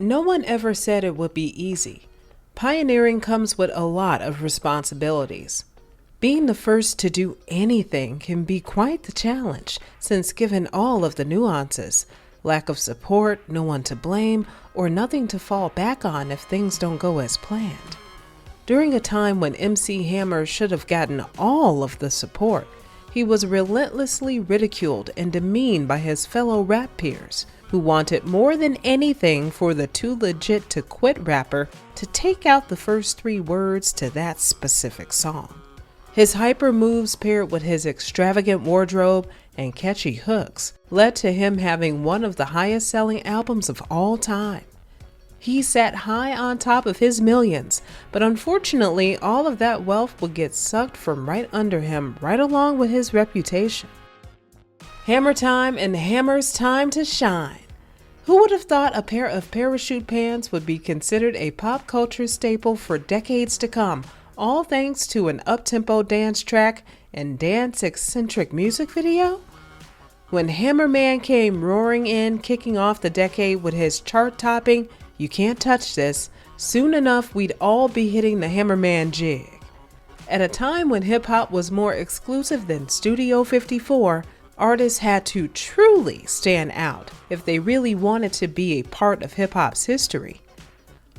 No one ever said it would be easy. Pioneering comes with a lot of responsibilities. Being the first to do anything can be quite the challenge, since given all of the nuances, lack of support, no one to blame, or nothing to fall back on if things don't go as planned. During a time when MC Hammer should have gotten all of the support, he was relentlessly ridiculed and demeaned by his fellow rap peers, who wanted more than anything for the too legit to quit rapper to take out the first 3 words to that specific song. His hyper moves paired with his extravagant wardrobe and catchy hooks led to him having one of the highest selling albums of all time. He sat high on top of his millions, but unfortunately all of that wealth would get sucked from right under him right along with his reputation. Hammer time and Hammer's time to shine. Who would have thought a pair of parachute pants would be considered a pop culture staple for decades to come, all thanks to an up-tempo dance track and dance-eccentric music video? When Hammerman came roaring in, kicking off the decade with his chart-topping "You Can't Touch This," soon enough we'd all be hitting the Hammerman jig. At a time when hip-hop was more exclusive than Studio 54, artists had to truly stand out if they really wanted to be a part of hip-hop's history.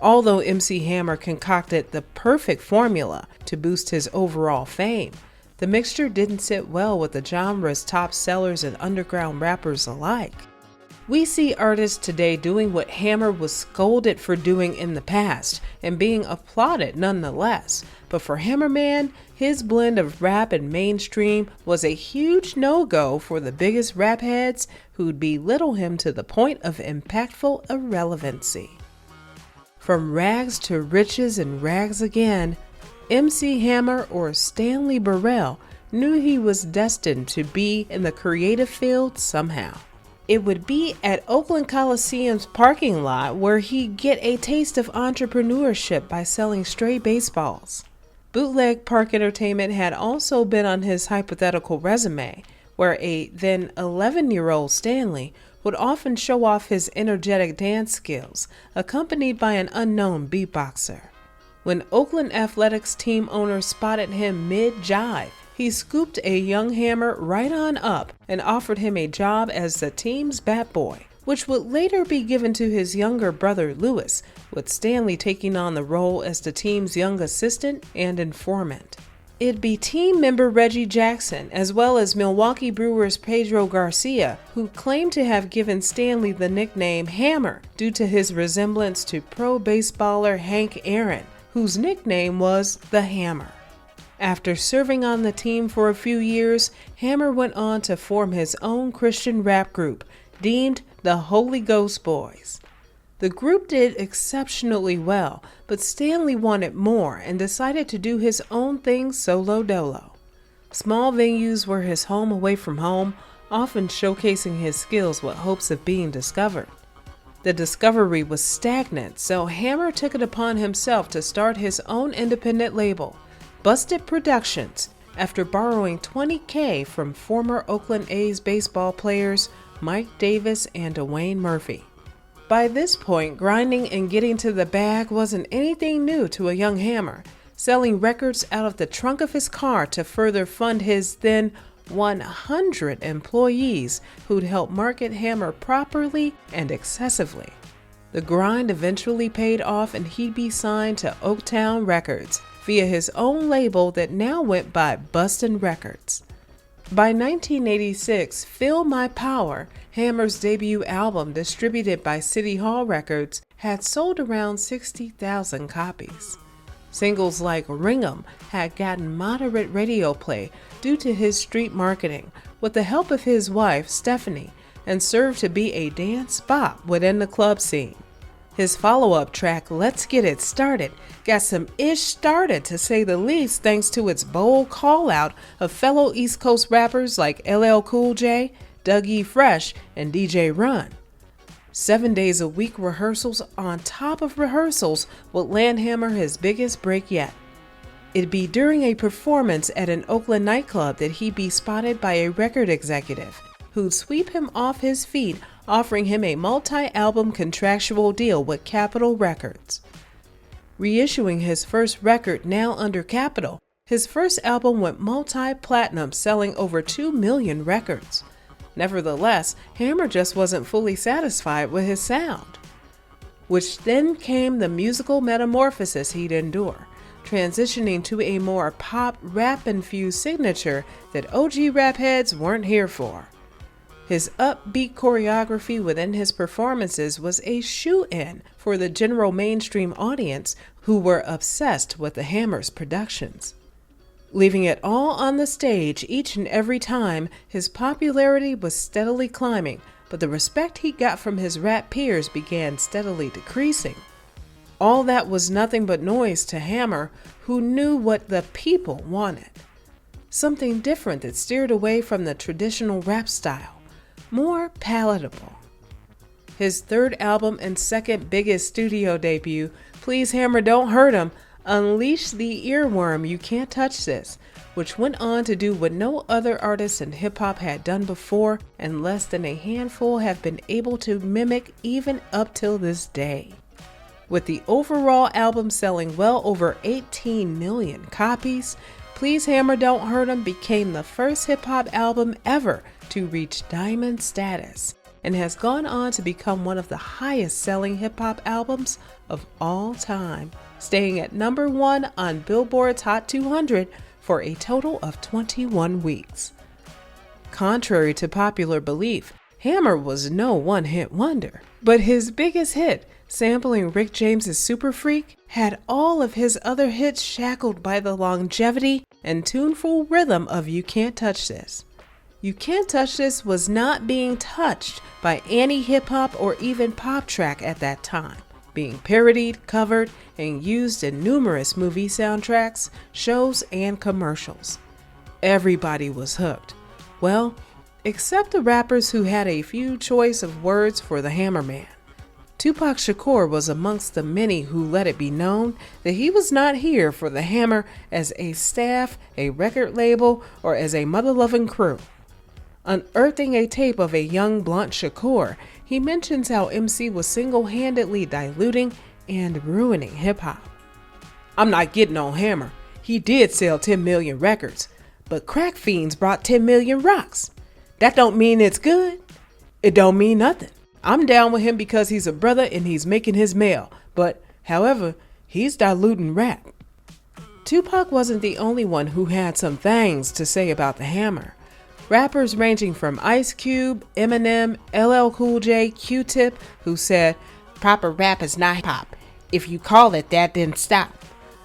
Although MC Hammer concocted the perfect formula to boost his overall fame, the mixture didn't sit well with the genre's top sellers and underground rappers alike. We see artists today doing what Hammer was scolded for doing in the past and being applauded nonetheless. But for Hammerman, his blend of rap and mainstream was a huge no-go for the biggest rap heads who'd belittle him to the point of impactful irrelevancy. From rags to riches and rags again, MC Hammer, or Stanley Burrell, knew he was destined to be in the creative field somehow. It would be at Oakland Coliseum's parking lot where he'd get a taste of entrepreneurship by selling stray baseballs. Bootleg Park Entertainment had also been on his hypothetical resume, where a then 11-year-old Stanley would often show off his energetic dance skills, accompanied by an unknown beatboxer. When Oakland Athletics team owner spotted him mid-jive, he scooped a young Hammer right on up and offered him a job as the team's bat boy, which would later be given to his younger brother Lewis, with Stanley taking on the role as the team's young assistant and informant. It'd be team member Reggie Jackson, as well as Milwaukee Brewers' Pedro Garcia, who claimed to have given Stanley the nickname Hammer due to his resemblance to pro baseballer Hank Aaron, whose nickname was the Hammer. After serving on the team for a few years, Hammer went on to form his own Christian rap group, deemed the Holy Ghost Boys. The group did exceptionally well, but Stanley wanted more and decided to do his own thing solo dolo. Small venues were his home away from home, often showcasing his skills with hopes of being discovered. The discovery was stagnant, so Hammer took it upon himself to start his own independent label, Busted Productions, after borrowing $20,000 from former Oakland A's baseball players Mike Davis and Dwayne Murphy. By this point, grinding and getting to the bag wasn't anything new to a young Hammer, selling records out of the trunk of his car to further fund his then 100 employees who'd help market Hammer properly and excessively. The grind eventually paid off and he'd be signed to Oaktown Records via his own label that now went by Bustin' Records. By 1986, Feel My Power, Hammer's debut album distributed by City Hall Records, had sold around 60,000 copies. Singles like Ring 'Em had gotten moderate radio play due to his street marketing with the help of his wife, Stephanie, and served to be a dance bop within the club scene. His follow-up track, Let's Get It Started, got some ish started to say the least thanks to its bold call-out of fellow East Coast rappers like LL Cool J, Dougie Fresh, and DJ Run. 7 days a week rehearsals on top of rehearsals would land Hammer his biggest break yet. It'd be during a performance at an Oakland nightclub that he'd be spotted by a record executive who'd sweep him off his feet, offering him a multi-album contractual deal with Capitol Records. Reissuing his first record, now under Capitol, his first album went multi-platinum, selling over 2 million records. Nevertheless, Hammer just wasn't fully satisfied with his sound, which then came the musical metamorphosis he'd endure, transitioning to a more pop rap-infused signature that OG rap heads weren't here for. His upbeat choreography within his performances was a shoe-in for the general mainstream audience who were obsessed with the Hammer's productions. Leaving it all on the stage each and every time, his popularity was steadily climbing, but the respect he got from his rap peers began steadily decreasing. All that was nothing but noise to Hammer, who knew what the people wanted. Something different that steered away from the traditional rap style, more palatable. His third album and second biggest studio debut, Please Hammer Don't Hurt 'Em, unleashed the earworm You Can't Touch This, which went on to do what no other artist in hip-hop had done before, and less than a handful have been able to mimic even up till this day. With the overall album selling well over 18 million copies, Please Hammer Don't Hurt 'Em became the first hip-hop album ever to reach diamond status, and has gone on to become one of the highest-selling hip-hop albums of all time, staying at number 1 on Billboard's Hot 200 for a total of 21 weeks. Contrary to popular belief, Hammer was no one-hit wonder, but his biggest hit, sampling Rick James's Super Freak, had all of his other hits shackled by the longevity and tuneful rhythm of You Can't Touch This. You Can't Touch This was not being touched by any hip-hop or even pop track at that time, being parodied, covered, and used in numerous movie soundtracks, shows, and commercials. Everybody was hooked. Well, except the rappers who had a few choice of words for the Hammerman. Tupac Shakur was amongst the many who let it be known that he was not here for the Hammer as a staff, a record label, or as a mother-loving crew. Unearthing a tape of a young blunt Shakur, he mentions how MC was single-handedly diluting and ruining hip-hop. I'm not getting on Hammer. He did sell 10 million records, but crack fiends brought 10 million rocks. That don't mean it's good. It don't mean nothing. I'm down with him because he's a brother and he's making his mail, but, however, he's diluting rap. Tupac wasn't the only one who had some things to say about the Hammer. Rappers ranging from Ice Cube, Eminem, LL Cool J, Q-Tip, who said, "Proper rap is not hip-hop. If you call it that, then stop,"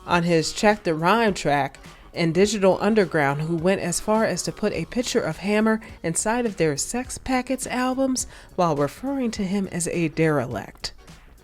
on his Check the Rhyme track, and Digital Underground, who went as far as to put a picture of Hammer inside of their Sex Packets albums while referring to him as a derelict.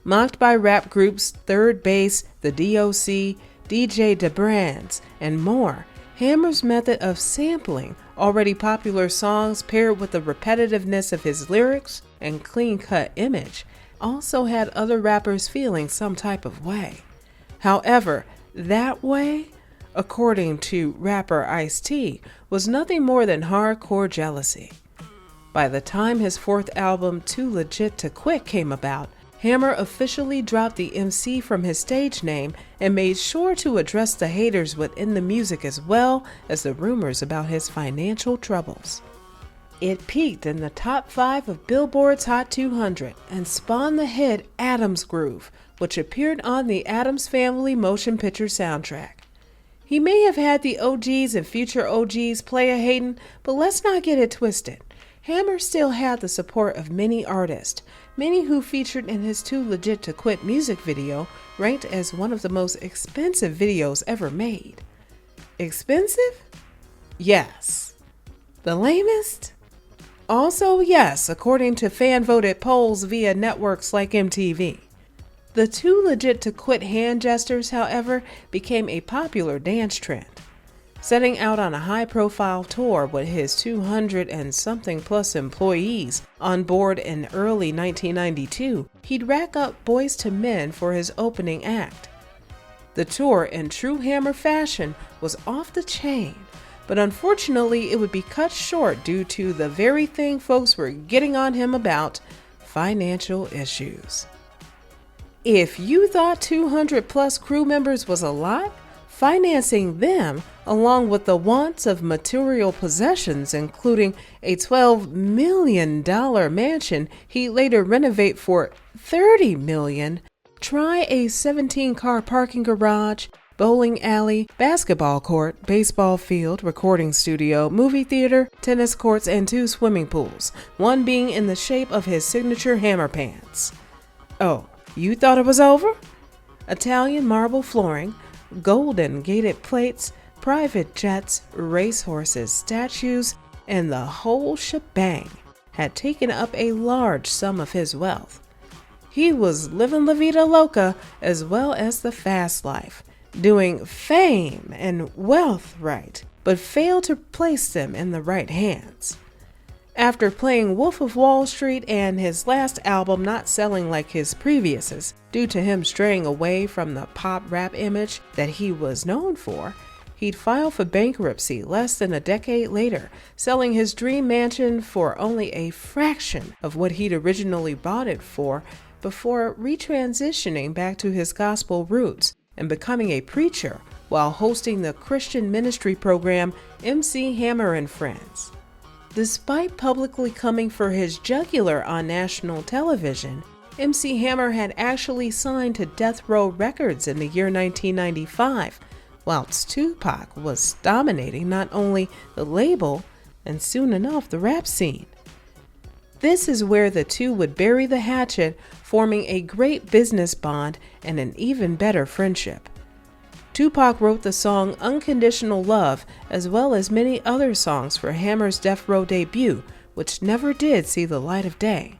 Mocked by rap groups Third Base, the DOC, DJ DeBrands, and more, Hammer's method of sampling already popular songs paired with the repetitiveness of his lyrics and clean-cut image also had other rappers feeling some type of way. However, that way, according to rapper Ice-T, was nothing more than hardcore jealousy. By the time his fourth album, Too Legit to Quit, came about, Hammer officially dropped the MC from his stage name and made sure to address the haters within the music as well as the rumors about his financial troubles. It peaked in the top 5 of Billboard's Hot 200 and spawned the hit Addams Groove, which appeared on the Addams Family motion picture soundtrack. He may have had the OGs and future OGs player hating, but let's not get it twisted. Hammer still had the support of many artists, many who featured in his Too Legit to Quit music video, ranked as one of the most expensive videos ever made. Expensive? Yes. The lamest? Also yes, according to fan-voted polls via networks like MTV. The Too Legit to Quit hand gestures, however, became a popular dance trend. Setting out on a high-profile tour with his 200 and something plus employees on board in early 1992, he'd rack up Boys to Men for his opening act. The tour, in true Hammer fashion, was off the chain, but unfortunately it would be cut short due to the very thing folks were getting on him about: financial issues. If you thought 200 plus crew members was a lot, financing them, along with the wants of material possessions, including a $12 million mansion he later renovate for $30 million, try a 17-car parking garage, bowling alley, basketball court, baseball field, recording studio, movie theater, tennis courts, and 2 swimming pools, one being in the shape of his signature hammer pants. Oh, you thought it was over? Italian marble flooring, golden gated plates, private jets, racehorses, statues, and the whole shebang had taken up a large sum of his wealth. He was living la vida loca as well as the fast life, doing fame and wealth right, but failed to place them in the right hands. After playing Wolf of Wall Street and his last album not selling like his previous's due to him straying away from the pop rap image that he was known for, he'd file for bankruptcy less than a decade later, selling his dream mansion for only a fraction of what he'd originally bought it for before retransitioning back to his gospel roots and becoming a preacher while hosting the Christian ministry program MC Hammer and Friends. Despite publicly coming for his jugular on national television, MC Hammer had actually signed to Death Row Records in the year 1995, whilst Tupac was dominating not only the label and soon enough the rap scene. This is where the two would bury the hatchet, forming a great business bond and an even better friendship. Tupac wrote the song Unconditional Love, as well as many other songs for Hammer's Death Row debut, which never did see the light of day.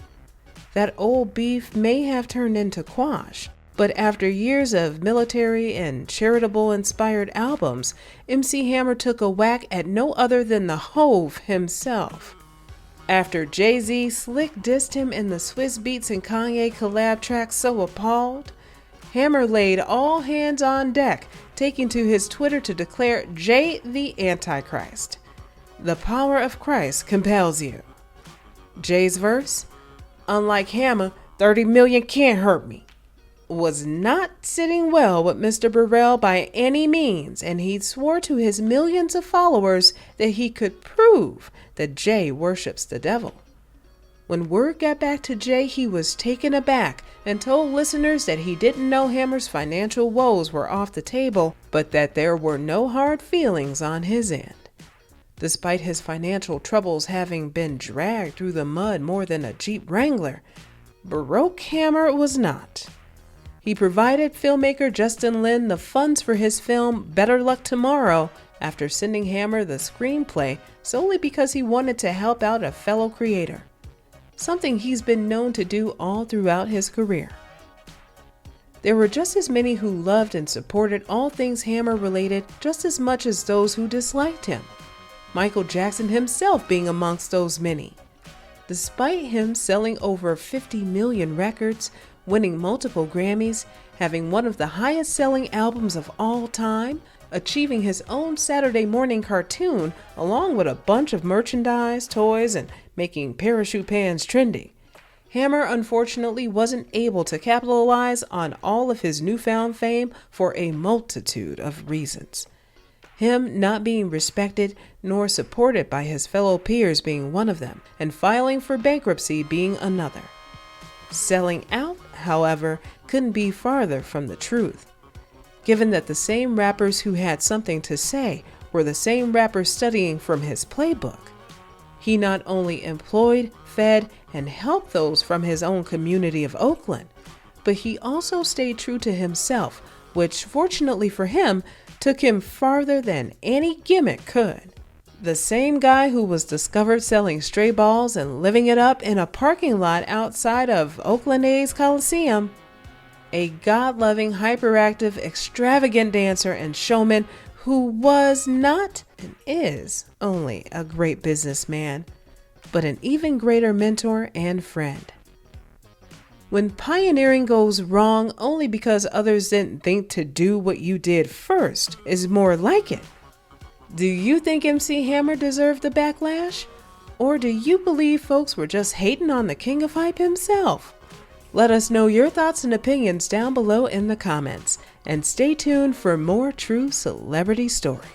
That old beef may have turned into quash, but after years of military and charitable-inspired albums, MC Hammer took a whack at no other than the Hove himself. After Jay-Z slick dissed him in the Swizz Beatz and Kanye collab track So Appalled, Hammer laid all hands on deck, taking to his Twitter to declare Jay the Antichrist. The power of Christ compels you. Jay's verse, unlike Hammer, 30 million can't hurt me, was not sitting well with Mr. Burrell by any means, and he swore to his millions of followers that he could prove that Jay worships the devil. When word got back to Jay, he was taken aback and told listeners that he didn't know Hammer's financial woes were off the table, but that there were no hard feelings on his end. Despite his financial troubles having been dragged through the mud more than a Jeep Wrangler, Baroque Hammer was not. He provided filmmaker Justin Lin the funds for his film Better Luck Tomorrow after sending Hammer the screenplay solely because he wanted to help out a fellow creator, something he's been known to do all throughout his career. There were just as many who loved and supported all things Hammer related just as much as those who disliked him, Michael Jackson himself being amongst those many. Despite him selling over 50 million records, winning multiple Grammys, having one of the highest selling albums of all time, achieving his own Saturday morning cartoon along with a bunch of merchandise, toys, and making parachute pants trendy, Hammer unfortunately wasn't able to capitalize on all of his newfound fame for a multitude of reasons. Him not being respected nor supported by his fellow peers being one of them, and filing for bankruptcy being another. Selling out, however, couldn't be farther from the truth, given that the same rappers who had something to say were the same rappers studying from his playbook. He not only employed, fed, and helped those from his own community of Oakland, but he also stayed true to himself, which, fortunately for him, took him farther than any gimmick could. The same guy who was discovered selling stray balls and living it up in a parking lot outside of Oakland A's Coliseum. A God-loving, hyperactive, extravagant dancer and showman who was not and is only a great businessman, but an even greater mentor and friend. When pioneering goes wrong only because others didn't think to do what you did first is more like it. Do you think MC Hammer deserved the backlash? Or do you believe folks were just hating on the king of hype himself? Let us know your thoughts and opinions down below in the comments, and stay tuned for more true celebrity stories.